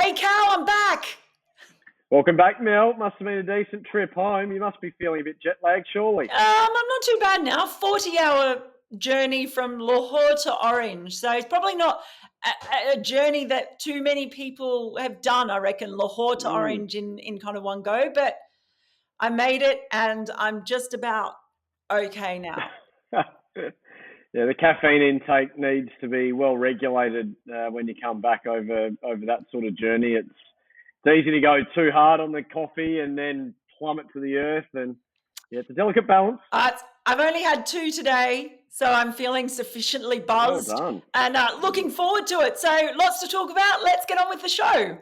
Hey, Cal, I'm back. Welcome back, Mel. Must have been a decent trip home. You must be feeling a bit jet lagged, surely. I'm not too bad now. 40-hour journey from Lahore to Orange. So it's probably not a journey that too many people have done, I reckon, Lahore to Orange in kind of one go. But I made it and I'm just about okay now. Yeah, the caffeine intake needs to be well regulated when you come back over that sort of journey. It's easy to go too hard on the coffee and then plummet to the earth, and yeah, it's a delicate balance. I've only had 2 today, so I'm feeling sufficiently buzzed Well done. and looking forward to it. So lots to talk about. Let's get on with the show.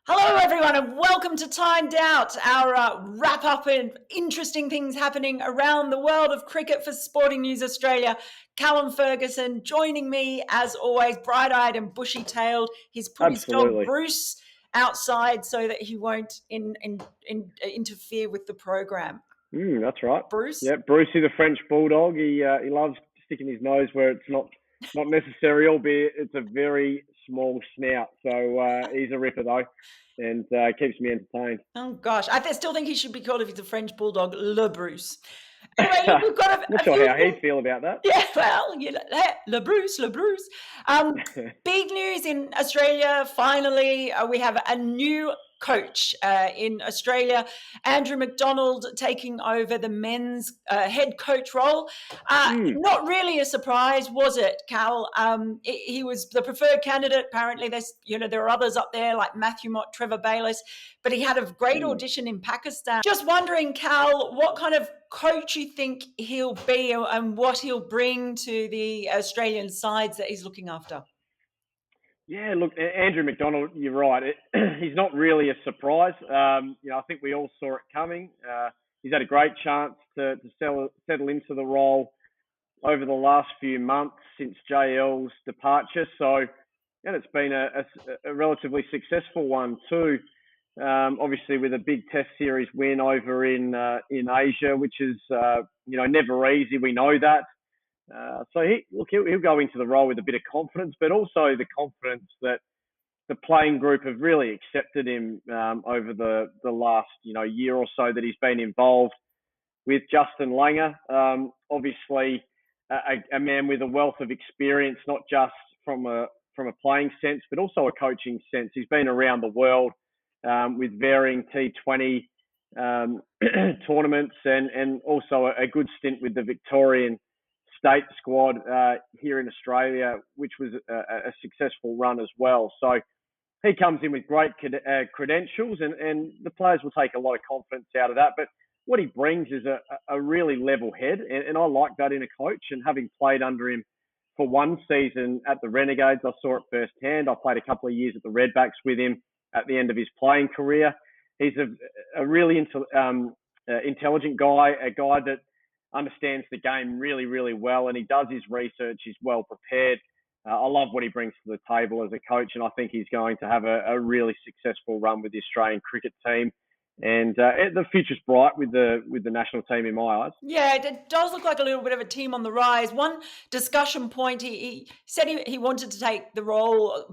Hello, everyone, and welcome to Timed Out, our wrap-up and interesting things happening around the world of cricket for Sporting News Australia. Callum Ferguson joining me, as always, bright-eyed and bushy-tailed. He's put his dog Bruce outside so that he won't interfere with the program. That's right. Bruce? Yeah, Brucey, the French bulldog. He loves sticking his nose where it's not necessary, albeit it's a very small snout. So he's a ripper, though, and keeps me entertained. Oh, gosh. I still think he should be called, if he's a French bulldog, Le Bruce. Anyway, we've got not sure how he'd feel about that. Yeah, well, Le Bruce. Big news in Australia. Finally, we have a new coach in Australia, Andrew McDonald, taking over the men's head coach role. Not really a surprise, was it, Cal? He was the preferred candidate. Apparently, there are others up there like Matthew Mott, Trevor Bayliss, but he had a great audition in Pakistan. Just wondering, Cal, what kind of coach you think he'll be and what he'll bring to the Australian sides that he's looking after? Yeah, look, Andrew McDonald, you're right. He's not really a surprise. I think we all saw it coming. He's had a great chance to settle into the role over the last few months since JL's departure. So, and it's been a relatively successful one too. Obviously, with a big Test series win over in Asia, which is never easy. We know that. So he'll go into the role with a bit of confidence, but also the confidence that the playing group have really accepted him over the last year or so that he's been involved with Justin Langer. Obviously, a man with a wealth of experience, not just from a playing sense, but also a coaching sense. He's been around the world with varying T20 tournaments and also a good stint with the Victorian state squad here in Australia, which was a successful run as well. So he comes in with great credentials, and the players will take a lot of confidence out of that. But what he brings is a really level head, and I like that in a coach. And having played under him for one season at the Renegades, I saw it firsthand. I played a couple of years at the Redbacks with him at the end of his playing career. He's a really intelligent guy, a guy that understands the game really, really well, and he does his research. He's well prepared. I love what he brings to the table as a coach, and I think he's going to have a really successful run with the Australian cricket team. And the future's bright with the national team in my eyes. Yeah, it does look like a little bit of a team on the rise. One discussion point, he said he wanted to take the role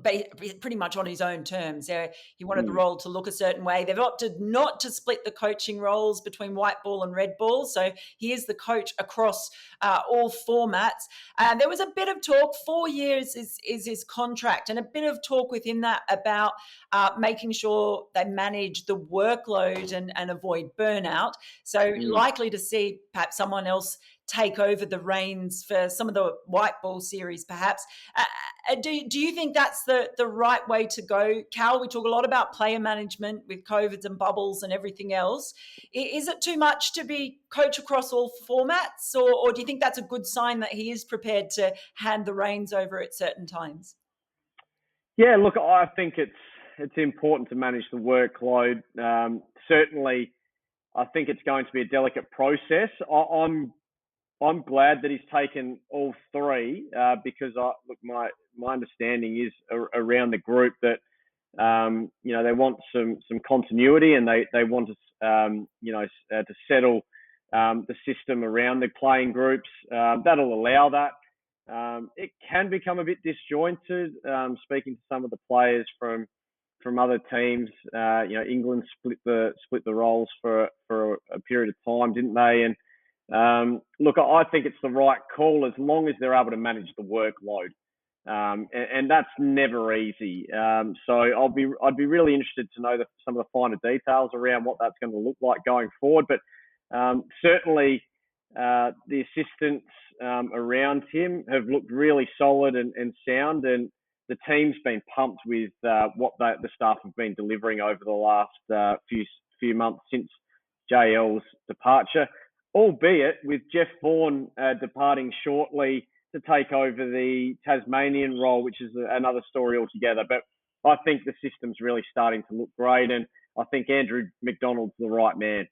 pretty much on his own terms. He wanted the role to look a certain way. They've opted not to split the coaching roles between white ball and red ball. So he is the coach across all formats. There was a bit of talk, 4 years is his contract, and a bit of talk within that about making sure they manage the workload and avoid burnout. So likely to see perhaps someone else take over the reins for some of the white ball series, perhaps. Do you think that's the right way to go, Cal? We talk a lot about player management with COVIDs and bubbles and everything else. Is it too much to be coach across all formats, or do you think that's a good sign that he is prepared to hand the reins over at certain times? Yeah, look, I think it's important to manage the workload. Certainly, I think it's going to be a delicate process. I'm glad that he's taken all three because my understanding is around the group that they want some continuity, and they want to settle the system around the playing groups. That'll allow that. it can become a bit disjointed. Speaking to some of the players from other teams, England split the roles for a period of time, didn't they? And look, I think it's the right call as long as they're able to manage the workload. And that's never easy. So I'd be really interested to know some of the finer details around what that's going to look like going forward. But certainly the assistants around him have looked really solid and sound, and the team's been pumped with what the staff have been delivering over the last few months since JL's departure, albeit with Jeff Vaughan departing shortly to take over the Tasmanian role, which is another story altogether. But I think the system's really starting to look great, and I think Andrew McDonald's the right man.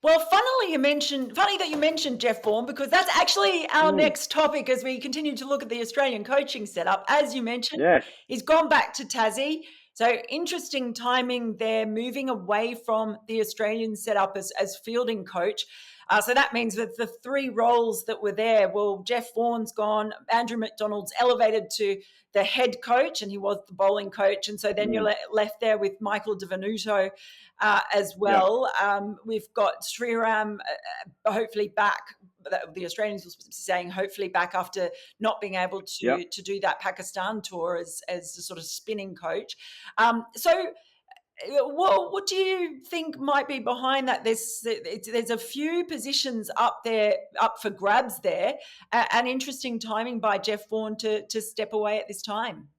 Well, funny that you mentioned Jeff Vaughan, because that's actually our next topic as we continue to look at the Australian coaching setup. As you mentioned, yes, he's gone back to Tassie. So interesting timing there, moving away from the Australian setup as fielding coach. So that means that the three roles that were there, well, Jeff Vaughan's gone, Andrew McDonald's elevated to the head coach, and he was the bowling coach. And so then you're left there with Michael DeVenuto as well. We've got Sriram hopefully back. The Australians were saying hopefully back after not being able to do that Pakistan tour as a sort of spinning coach. What do you think might be behind that? There's a few positions up for grabs there, and interesting timing by Jeff Vaughan to step away at this time.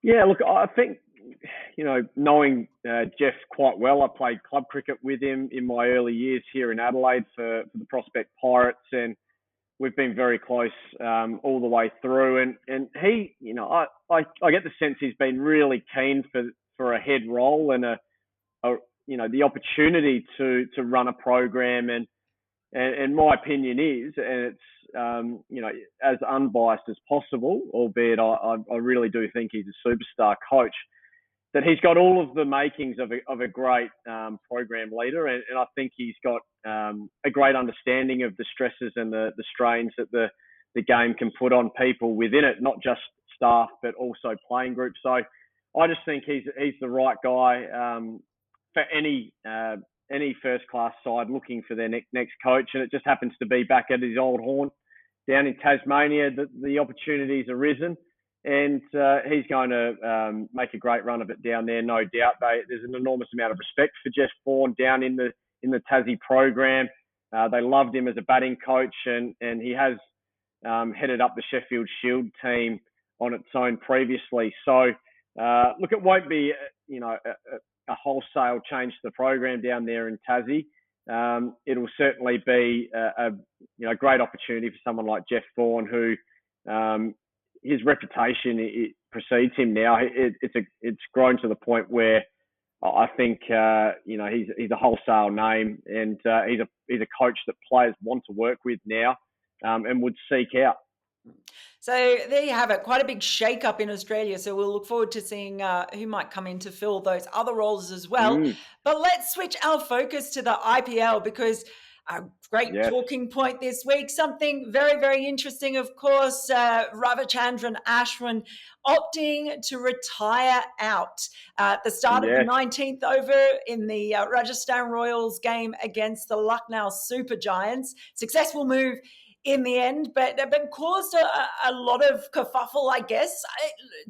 Yeah, look, I think, knowing Jeff quite well, I played club cricket with him in my early years here in Adelaide for the Prospect Pirates, and we've been very close all the way through. And he, I get the sense he's been really keen for a head role and the opportunity to run a program. And my opinion is, and it's as unbiased as possible, albeit I really do think he's a superstar coach, that he's got all of the makings of a great program leader, and I think he's got a great understanding of the stresses and the strains that the game can put on people within it, not just staff but also playing groups. So I just think he's the right guy for any first class side looking for their next coach, and it just happens to be back at his old haunt down in Tasmania that the opportunity's arisen, and he's going to make a great run of it down there, no doubt. There's an enormous amount of respect for Jeff Vaughan down in the Tassie program. They loved him as a batting coach, and he has headed up the Sheffield Shield team on its own previously. So look, it won't be a wholesale change to the program down there in Tassie. It'll certainly be a great opportunity for someone like Jeff Vaughan, who his reputation precedes him now. It's grown to the point where I think he's a wholesale name, and he's a coach that players want to work with now and would seek out. So there you have it. Quite a big shake-up in Australia. So we'll look forward to seeing who might come in to fill those other roles as well. But let's switch our focus to the IPL, because a great talking point this week. Something very, very interesting, of course. Ravichandran Ashwin opting to retire out at the start of the 19th over in the Rajasthan Royals game against the Lucknow Super Giants. Successful move in the end, but caused a lot of kerfuffle, I guess.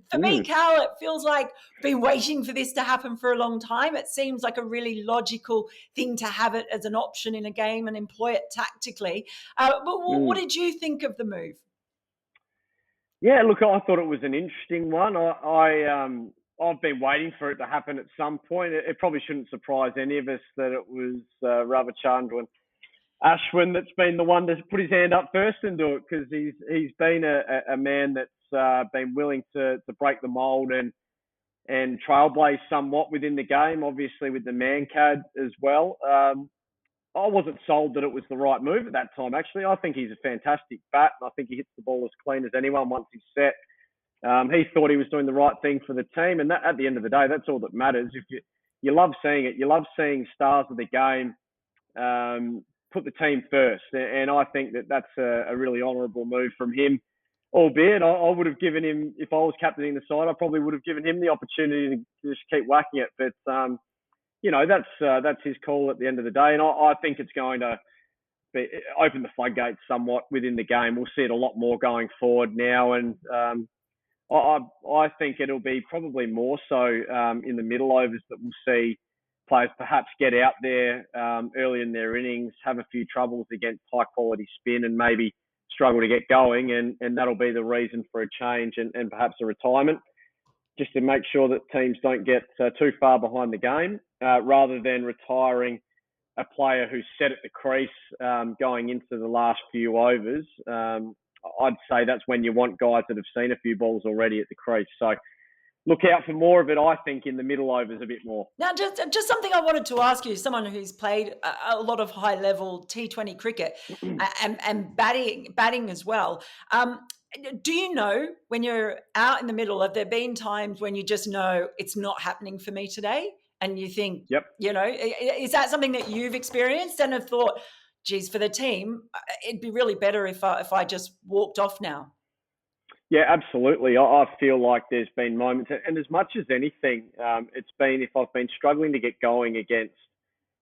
For me, Cal, it feels like I've been waiting for this to happen for a long time. It seems like a really logical thing to have it as an option in a game and employ it tactically. But what did you think of the move? Yeah, look, I thought it was an interesting one. I've been waiting for it to happen at some point. It probably shouldn't surprise any of us that it was Ravichandran Ashwin that's been the one to put his hand up first and do it, because he's been a man that's been willing to break the mould and trailblaze somewhat within the game, obviously with the Mancad as well. I wasn't sold that it was the right move at that time, actually. I think he's a fantastic bat, and I think he hits the ball as clean as anyone once he's set. He thought he was doing the right thing for the team, and that, at the end of the day, that's all that matters. If you love seeing it, you love seeing stars of the game put the team first, and I think that's a really honourable move from him. Albeit, I would have given him, if I was captaining the side, I probably would have given him the opportunity to just keep whacking it. But that's his call at the end of the day, and I think it's going to open the floodgates somewhat within the game. We'll see it a lot more going forward now, and I think it'll be probably more so in the middle overs that we'll see players perhaps get out there early in their innings, have a few troubles against high quality spin, and maybe struggle to get going, and that'll be the reason for a change and perhaps a retirement, just to make sure that teams don't get too far behind the game, rather than retiring a player who's set at the crease going into the last few overs. I'd say that's when you want guys that have seen a few balls already at the crease. So look out for more of it, I think, in the middle overs a bit more. Now, just something I wanted to ask you, someone who's played a lot of high-level T20 cricket and batting as well. Do you know when you're out in the middle, have there been times when you just know it's not happening for me today? And you think, Yep. Is that something that you've experienced and have thought, geez, for the team, it'd be really better if I just walked off now? Yeah, absolutely. I feel like there's been moments, and as much as anything, it's been if I've been struggling to get going against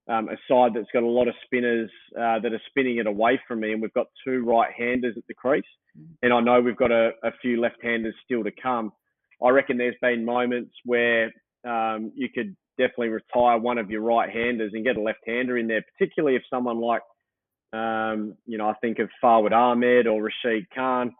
a side that's got a lot of spinners that are spinning it away from me, and we've got two right-handers at the crease, and I know we've got a few left-handers still to come. I reckon there's been moments where you could definitely retire one of your right-handers and get a left-hander in there, particularly if someone like, I think of Farwad Ahmed or Rashid Khan,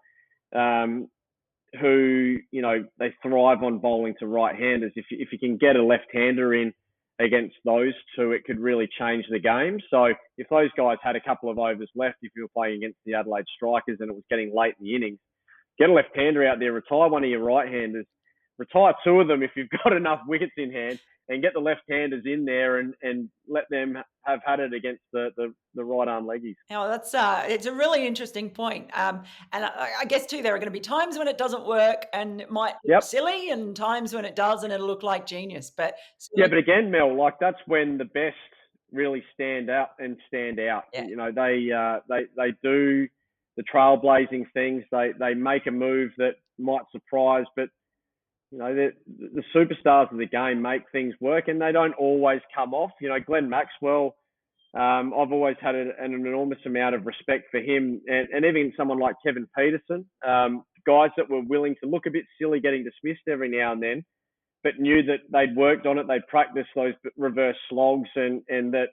who, they thrive on bowling to right-handers. If you can get a left-hander in against those two, it could really change the game. So if those guys had a couple of overs left, if you were playing against the Adelaide Strikers and it was getting late in the innings, get a left-hander out there, retire one of your right-handers, retire two of them if you've got enough wickets in hand, and get the left-handers in there and let them have had it against the right-arm leggies. Oh, that's it's a really interesting point. And I guess, too, there are going to be times when it doesn't work and it might look silly, and times when it does and it'll look like genius. But again, Mel, that's when the best really stand out. Yeah. They do the trailblazing things. They make a move that might surprise, but the superstars of the game make things work, and they don't always come off. Glenn Maxwell, I've always had an enormous amount of respect for him, and even someone like Kevin Peterson, guys that were willing to look a bit silly getting dismissed every now and then, but knew that they'd worked on it, they'd practiced those reverse slogs, and that,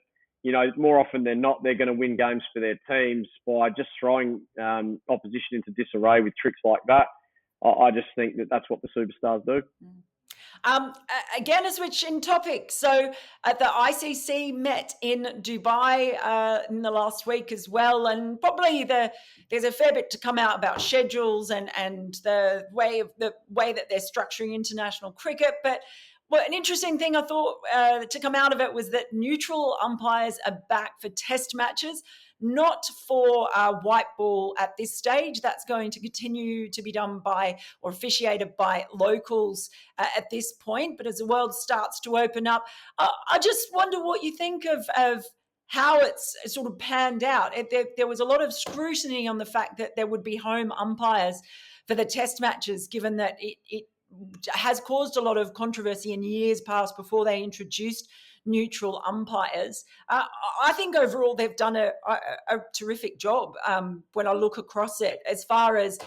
more often than not, they're going to win games for their teams by just throwing opposition into disarray with tricks like that. I just think that that's what the superstars do. Again, a switch in topic. So the ICC met in Dubai in the last week as well, and probably there's a fair bit to come out about schedules and the way that they're structuring international cricket. But an interesting thing I thought to come out of it was that neutral umpires are back for test matches, not for white ball at this stage. That's going to continue to be done by or officiated by locals at this point. But as the world starts to open up, I just wonder what you think of how it's sort of panned out. There was a lot of scrutiny on the fact that there would be home umpires for the test matches, given that it has caused a lot of controversy in years past before they introduced neutral umpires. I think overall they've done a terrific job when I look across it, as far as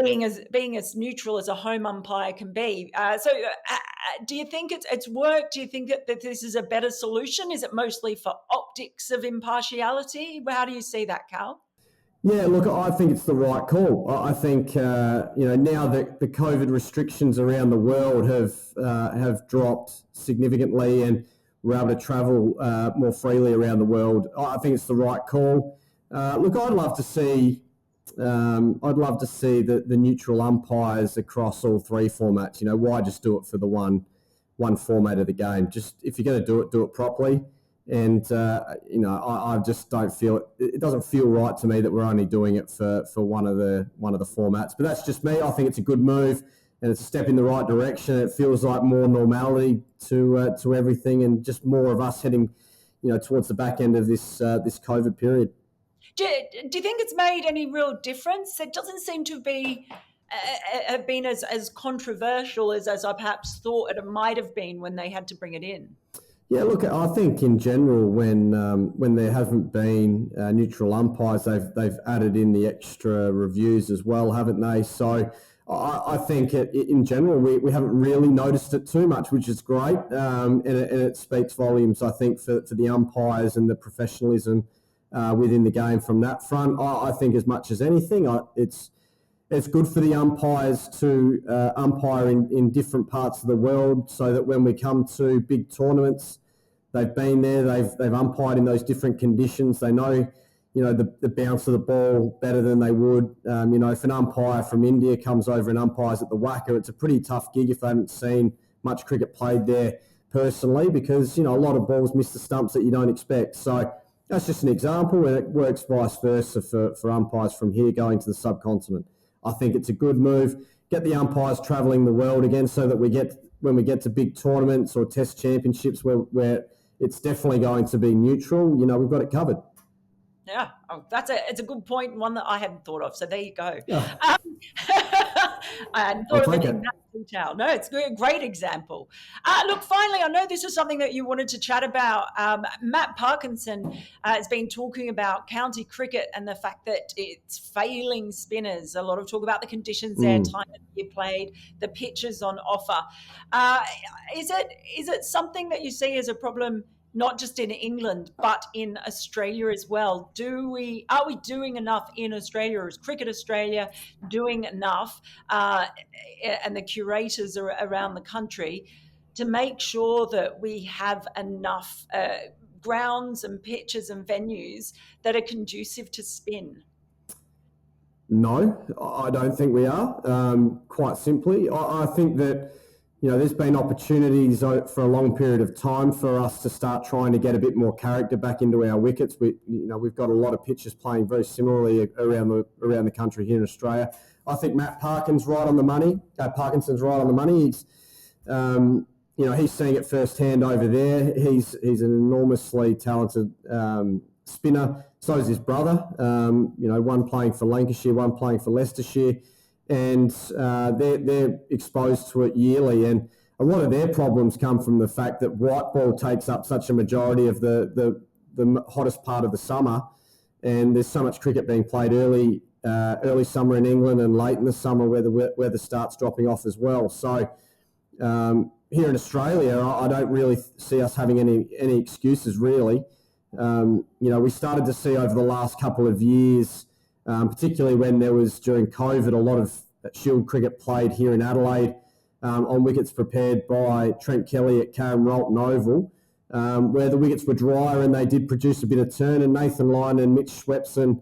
being as neutral as a home umpire can be. Do you think it's worked? Do you think that this is a better solution? Is it mostly for optics of impartiality? How do you see that, Cal? Yeah, look, I think it's the right call. I think now that the COVID restrictions around the world have dropped significantly and we're able to travel more freely around the world, I think it's the right call. Look, I'd love to see the neutral umpires across all three formats. Why just do it for the one format of the game? Just if you're going to do it properly. And, I just don't feel it doesn't feel right to me that we're only doing it for one of the formats. But that's just me. I think it's a good move and it's a step in the right direction. It feels like more normality to everything, and just more of us heading towards the back end of this COVID period. Do you think it's made any real difference? It doesn't seem to be have been as controversial as I perhaps thought it might have been when they had to bring it in. Yeah, look, I think in general, when there haven't been neutral umpires, they've added in the extra reviews as well, haven't they? So I think in general we haven't really noticed it too much, which is great, and it speaks volumes, I think, for the umpires and the professionalism within the game from that front. I think as much as anything, it's good for the umpires to umpire in different parts of the world, so that when we come to big tournaments, they've been there, they've umpired in those different conditions. They know, the bounce of the ball better than they would. If an umpire from India comes over and umpires at the Wacker, it's a pretty tough gig if they haven't seen much cricket played there personally, because, a lot of balls miss the stumps that you don't expect. So that's just an example, and it works vice versa for umpires from here going to the subcontinent. I think it's a good move. Get the umpires travelling the world again, so that when we get to big tournaments or test championships where it's definitely going to be neutral, we've got it covered. Yeah, it's a good point, and one that I hadn't thought of. So there you go. Yeah. I hadn't thought of it in that detail. No, it's a great example. Look, finally, I know this is something that you wanted to chat about. Matt Parkinson has been talking about county cricket and the fact that it's failing spinners. A lot of talk about the conditions there, time of year played, the pitches on offer. Is it something that you see as a problem, not just in England, but in Australia as well? Are we doing enough in Australia? Or is Cricket Australia doing enough, and the curators are around the country, to make sure that we have enough grounds and pitches and venues that are conducive to spin? No, I don't think we are. Quite simply, I think that there's been opportunities for a long period of time for us to start trying to get a bit more character back into our wickets. We've got a lot of pitchers playing very similarly around the country here in Australia. I think Matt Parkinson's right on the money. He's seeing it firsthand over there. He's an enormously talented spinner. So is his brother. One playing for Lancashire, one playing for Leicestershire. And they're exposed to it yearly. And a lot of their problems come from the fact that white ball takes up such a majority of the hottest part of the summer, and there's so much cricket being played early summer in England and late in the summer where the weather starts dropping off as well. So here in Australia, I don't really see us having any excuses really. We started to see over the last couple of years, particularly when there was, during COVID, a lot of Shield cricket played here in Adelaide on wickets prepared by Trent Kelly at Carrum-Rolton Oval, where the wickets were drier and they did produce a bit of turn, and Nathan Lyon and Mitch Swepson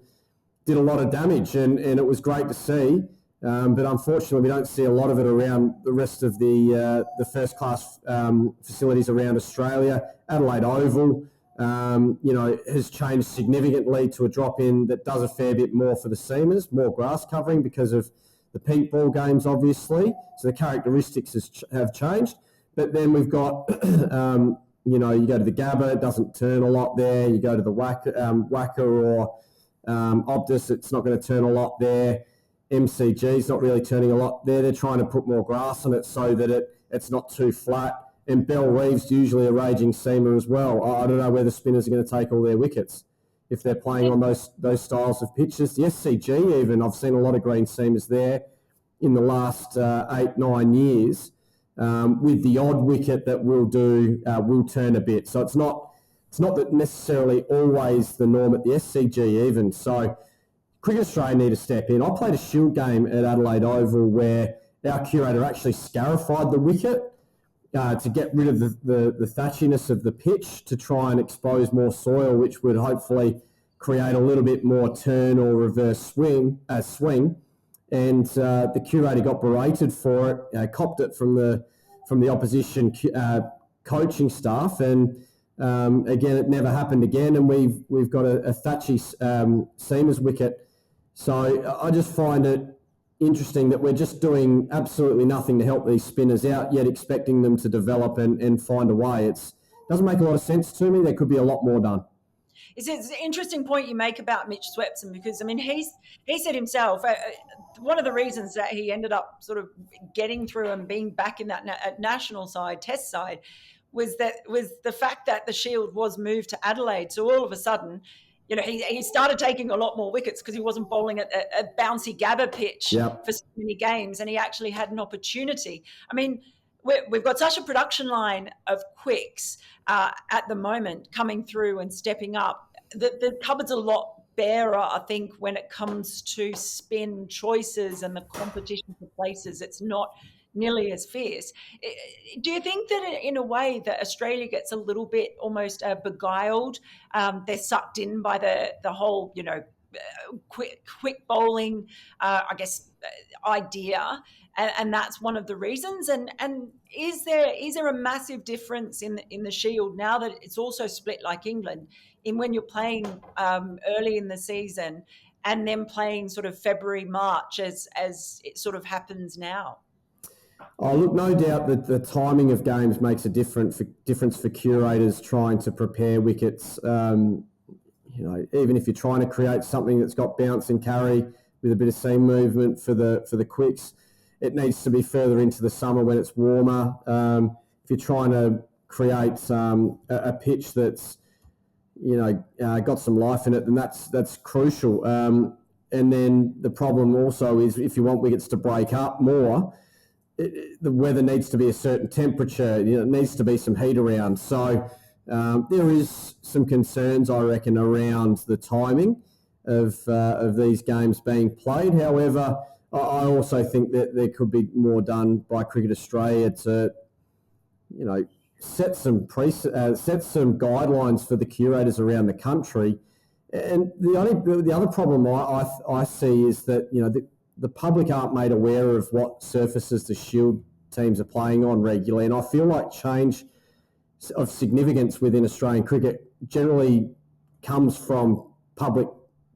did a lot of damage, and it was great to see. But unfortunately, we don't see a lot of it around the rest of the first-class facilities around Australia. Adelaide Oval, has changed significantly to a drop-in that does a fair bit more for the seamers, more grass covering because of the pink ball games, obviously. So the characteristics have changed. But then we've got, you go to the Gabba, it doesn't turn a lot there. You go to the Wacker or Optus, it's not going to turn a lot there. MCG's not really turning a lot there. They're trying to put more grass on it so that it's not too flat. And Bell Reeve's usually a raging seamer as well. I don't know where the spinners are going to take all their wickets if they're playing on those styles of pitches. The SCG even, I've seen a lot of green seamers there in the last 8-9 years, with the odd wicket that will turn a bit. So it's not that necessarily always the norm at the SCG even. So Cricket Australia need to step in. I played a Shield game at Adelaide Oval where our curator actually scarified the wicket to get rid of the thatchiness of the pitch, to try and expose more soil, which would hopefully create a little bit more turn or reverse swing. And the curator got berated for it, copped it from the opposition coaching staff, and again, it never happened again. And we've got a thatchy seamers wicket. So I just find it interesting that we're just doing absolutely nothing to help these spinners out, yet expecting them to develop and find a way. It's doesn't make a lot of sense to me. There could be a lot more done. It's an interesting point you make about Mitch Swepson, because, I mean, he said himself, one of the reasons that he ended up sort of getting through and being back in that national side, test side, was the fact that the Shield was moved to Adelaide. So all of a sudden, he started taking a lot more wickets because he wasn't bowling at a bouncy Gabba pitch for so many games, and he actually had an opportunity. I mean, we've got such a production line of quicks at the moment coming through and stepping up. The cupboard's a lot barer, I think, when it comes to spin choices and the competition for places. It's not nearly as fierce. Do you think that in a way that Australia gets a little bit almost beguiled? They're sucked in by the whole, quick bowling, I guess, idea, and that's one of the reasons. And is there a massive difference in the Shield now that it's also split like England, in when you're playing early in the season and then playing sort of February, March as it sort of happens now? Oh, look, no doubt that the timing of games makes a difference for curators trying to prepare wickets. Even if you're trying to create something that's got bounce and carry with a bit of seam movement for the quicks, it needs to be further into the summer when it's warmer. If you're trying to create a pitch that's got some life in it, then that's crucial. And then the problem also is, if you want wickets to break up more, the weather needs to be a certain temperature. It needs to be some heat around. So there is some concerns, I reckon, around the timing of these games being played. However, I also think that there could be more done by Cricket Australia to, set some guidelines for the curators around the country. And the other problem I see is that the public aren't made aware of what surfaces the Shield teams are playing on regularly, and I feel like change of significance within Australian cricket generally comes from public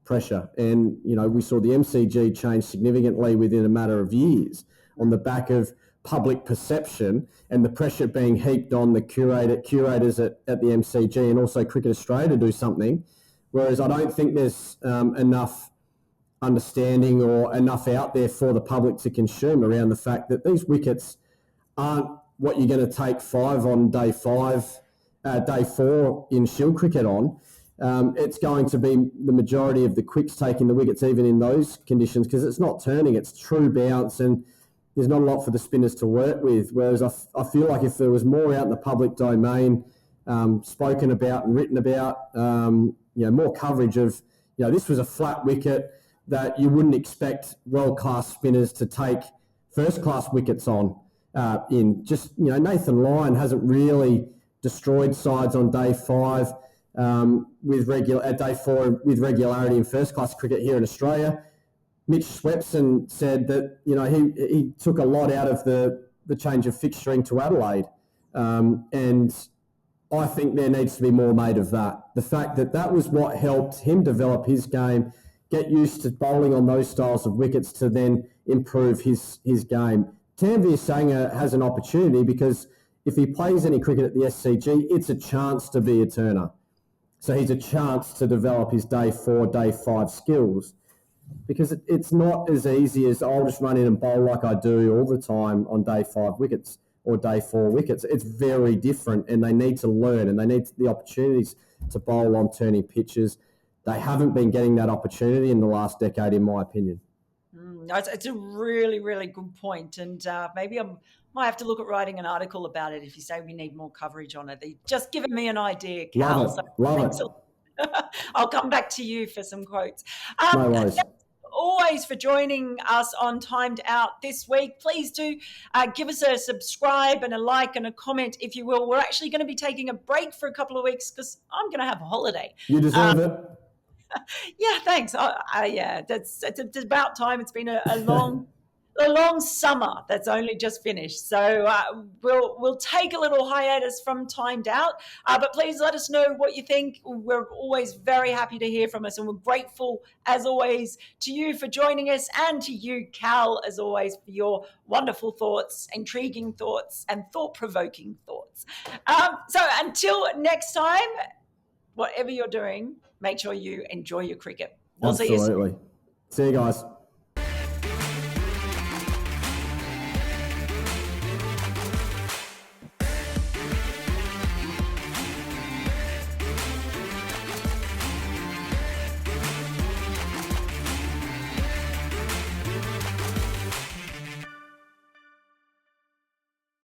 pressure. And we saw the MCG change significantly within a matter of years on the back of public perception and the pressure being heaped on the curators at the MCG and also Cricket Australia to do something. Whereas I don't think there's enough understanding or enough out there for the public to consume around the fact that these wickets aren't what you're going to take 5 on day 4 in Shield cricket on. It's going to be the majority of the quicks taking the wickets even in those conditions, because it's not turning, it's true bounce, and there's not a lot for the spinners to work with. Whereas I feel like if there was more out in the public domain, spoken about and written about, more coverage of, this was a flat wicket that you wouldn't expect world-class spinners to take first-class wickets on. Nathan Lyon hasn't really destroyed sides on day 5 at day 4 with regularity in first-class cricket here in Australia. Mitch Swepson said that he took a lot out of the change of fixturing to Adelaide, and I think there needs to be more made of that. The fact that was what helped him develop his game, get used to bowling on those styles of wickets to then improve his game. Tanveer Sangha has an opportunity because if he plays any cricket at the SCG, it's a chance to be a turner. So he's a chance to develop his day 4, day 5 skills, because it's not as easy as I'll just run in and bowl like I do all the time on day 5 wickets or day 4 wickets. It's very different, and they need to learn, and they need the opportunities to bowl on turning pitches. They haven't been getting that opportunity in the last decade, in my opinion. It's a really, really good point. And maybe I might have to look at writing an article about it if you say we need more coverage on it. They've just given me an idea, Cal. Love it. I'll come back to you for some quotes. No worries. Thanks always for joining us on Timed Out this week. Please do give us a subscribe and a like and a comment, if you will. We're actually going to be taking a break for a couple of weeks because I'm going to have a holiday. You deserve it. Yeah, thanks. Yeah, it's about time. It's been a long a long summer that's only just finished. So we'll take a little hiatus from Timed Out, but please let us know what you think. We're always very happy to hear from us, and we're grateful, as always, to you for joining us, and to you, Cal, as always, for your wonderful thoughts, intriguing thoughts, and thought-provoking thoughts. So until next time, whatever you're doing, make sure you enjoy your cricket. We'll see you soon. Absolutely. See you guys.